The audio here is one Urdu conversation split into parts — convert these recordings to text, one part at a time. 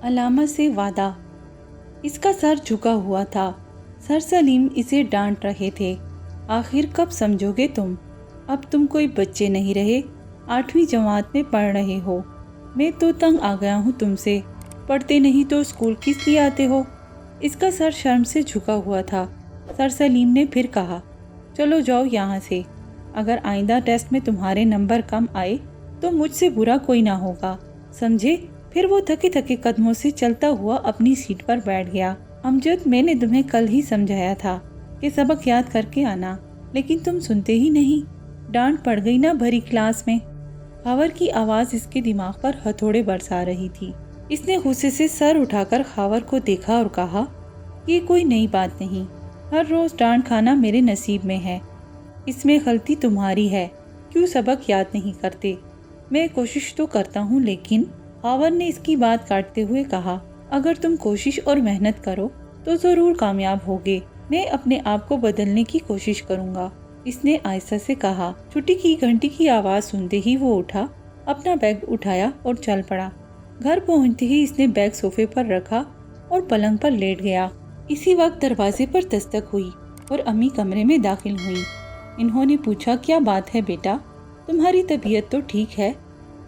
علامہ سے وعدہ۔ اس کا سر جھکا ہوا تھا۔ سر سلیم اسے ڈانٹ رہے تھے۔ آخر کب سمجھو گے تم؟ اب تم کوئی بچے نہیں رہے، 8ویں جماعت میں پڑھ رہے ہو۔ میں تو تنگ آ گیا ہوں تم سے، پڑھتے نہیں تو اسکول کس لیے آتے ہو؟ اس کا سر شرم سے جھکا ہوا تھا۔ سر سلیم نے پھر کہا، چلو جاؤ یہاں سے، اگر آئندہ ٹیسٹ میں تمہارے نمبر کم آئے تو مجھ سے برا کوئی نہ ہوگا، سمجھے؟ پھر وہ تھکے تھکے قدموں سے چلتا ہوا اپنی سیٹ پر بیٹھ گیا۔ امجد، میں نے تمہیں کل ہی سمجھایا تھا کہ سبق یاد کر کے آنا، لیکن تم سنتے ہی نہیں۔ ڈانٹ پڑ گئی نا بھری کلاس میں۔ خاور کی آواز اس کے دماغ پر ہتھوڑے برسا رہی تھی۔ اس نے غصے سے سر اٹھا کر خاور کو دیکھا اور کہا، یہ کوئی نئی بات نہیں، ہر روز ڈانٹ کھانا میرے نصیب میں ہے۔ اس میں غلطی تمہاری ہے، کیوں سبق یاد نہیں کرتے؟ میں کوشش تو کرتا ہوں، لیکن خاور نے اس کی بات کاٹتے ہوئے کہا، اگر تم کوشش اور محنت کرو تو ضرور کامیاب ہوگے۔ میں اپنے آپ کو بدلنے کی کوشش کروں گا، اس نے آہستہ سے کہا۔ چھٹی کی گھنٹی کی آواز سنتے ہی وہ اٹھا، اپنا بیگ اٹھایا اور چل پڑا۔ گھر پہنچتے ہی اس نے بیگ صوفے پر رکھا اور پلنگ پر لیٹ گیا۔ اسی وقت دروازے پر دستک ہوئی اور امی کمرے میں داخل ہوئی۔ انہوں نے پوچھا، کیا بات ہے بیٹا؟ تمہاری طبیعت تو ٹھیک ہے؟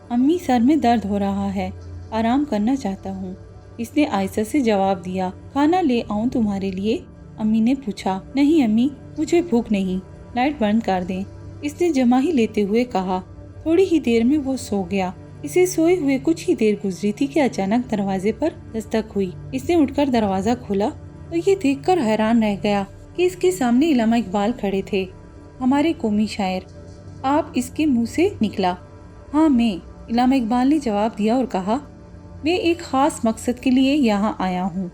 امی، سر میں درد ہو رہا ہے، آرام کرنا چاہتا ہوں، اس نے آہستہ سے جواب دیا۔ کھانا لے آؤں تمہارے لیے؟ امی نے پوچھا۔ نہیں امی، مجھے بھوک نہیں، لائٹ بند کر دیں، اس نے جماہی لیتے ہوئے کہا۔ تھوڑی ہی دیر میں وہ سو گیا۔ اسے سوئے ہوئے کچھ ہی دیر گزری تھی کہ اچانک دروازے پر دستک ہوئی۔ اس نے اٹھ کر دروازہ کھولا تو یہ دیکھ کر حیران رہ گیا کہ اس کے سامنے علامہ اقبال کھڑے تھے، ہمارے قومی شاعر۔ آپ، اس کے منہ سے نکلا۔ ہاں میں، علامہ اقبال نے جواب دیا اور کہا، میں ایک خاص مقصد کے لیے یہاں آیا ہوں،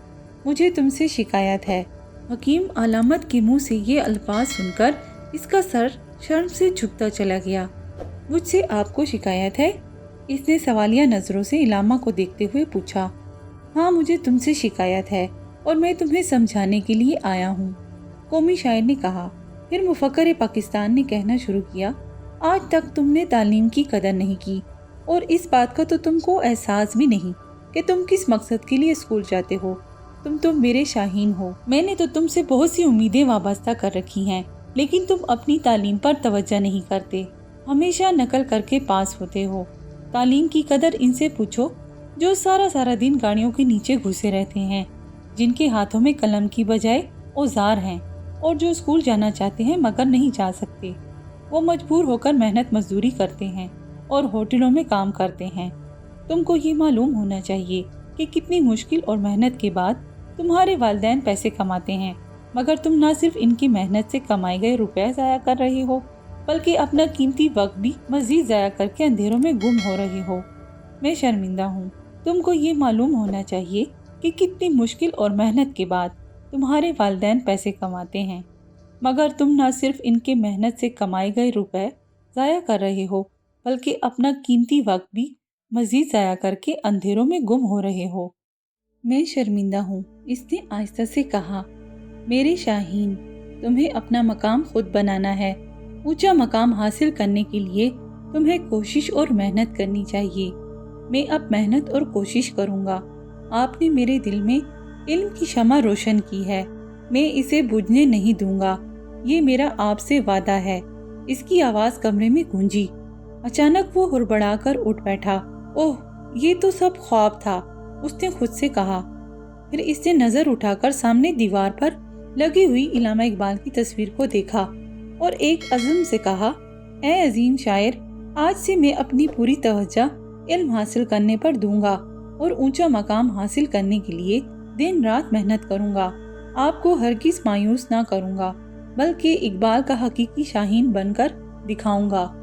مجھے تم سے شکایت ہے۔ حکیم علامت کے منہ سے یہ الفاظ سن کر اس کا سر شرم سے جھکتا چلا گیا۔ مجھ سے آپ کو شکایت ہے؟ اس نے سوالیہ نظروں سے علامہ کو دیکھتے ہوئے پوچھا۔ ہاں، مجھے تم سے شکایت ہے اور میں تمہیں سمجھانے کے لیے آیا ہوں، قومی شاعر نے کہا۔ پھر مفکر پاکستان نے کہنا شروع کیا، آج تک تم نے تعلیم کی قدر نہیں کی، اور اس بات کا تو تم کو احساس بھی نہیں کہ تم کس مقصد کے لیے اسکول جاتے ہو۔ تم تو میرے شاہین ہو، میں نے تو تم سے بہت سی امیدیں وابستہ کر رکھی ہیں، لیکن تم اپنی تعلیم پر توجہ نہیں کرتے، ہمیشہ نقل کر کے پاس ہوتے ہو۔ تعلیم کی قدر ان سے پوچھو جو سارا دن گاڑیوں کے نیچے گھسے رہتے ہیں، جن کے ہاتھوں میں قلم کی بجائے اوزار ہیں، اور جو اسکول جانا چاہتے ہیں مگر نہیں جا سکتے۔ وہ مجبور ہو کر محنت مزدوری کرتے ہیں اور ہوٹلوں میں کام کرتے ہیں۔ تم کو یہ معلوم ہونا چاہیے کہ کتنی مشکل اور محنت کے بعد تمہارے والدین پیسے کماتے ہیں، مگر تم نہ صرف ان کی محنت سے کمائے گئے روپے ضائع کر رہے ہو، بلکہ اپنا قیمتی وقت بھی مزید ضائع کر کے اندھیروں میں گم ہو رہے ہو۔ میں شرمندہ ہوں۔ تم کو یہ معلوم ہونا چاہیے کہ کتنی مشکل اور محنت کے بعد تمہارے والدین پیسے کماتے ہیں، مگر تم نہ صرف ان کے محنت سے کمائے گئے روپے ضائع کر رہے ہو، بلکہ اپنا قیمتی وقت بھی مزید ضائع کر کے اندھیروں میں گم ہو رہے ہو۔ میں شرمندہ ہوں، اس نے آہستہ سے کہا۔ میرے شاہین، تمہیں اپنا مقام خود بنانا ہے۔ اونچا مقام حاصل کرنے کے لیے تمہیں کوشش اور محنت کرنی چاہیے۔ میں اب محنت اور کوشش کروں گا۔ آپ نے میرے دل میں علم کی شمع روشن کی ہے، میں اسے بجھنے نہیں دوں گا، یہ میرا آپ سے وعدہ ہے۔ اس کی آواز کمرے میں گونجی۔ اچانک وہ ہڑبڑا کر اٹھ بیٹھا۔ اوہ، یہ تو سب خواب تھا، اس نے خود سے کہا۔ پھر اس نے نظر اٹھا کر سامنے دیوار پر لگی ہوئی علامہ اقبال کی تصویر کو دیکھا اور ایک عزم سے کہا، اے عظیم شاعر، آج سے میں اپنی پوری توجہ علم حاصل کرنے پر دوں گا اور اونچا مقام حاصل کرنے کے لیے دن رات محنت کروں گا۔ آپ کو ہرگز مایوس نہ کروں گا، بلکہ اقبال کا حقیقی شاہین بن کر دکھاؤں گا۔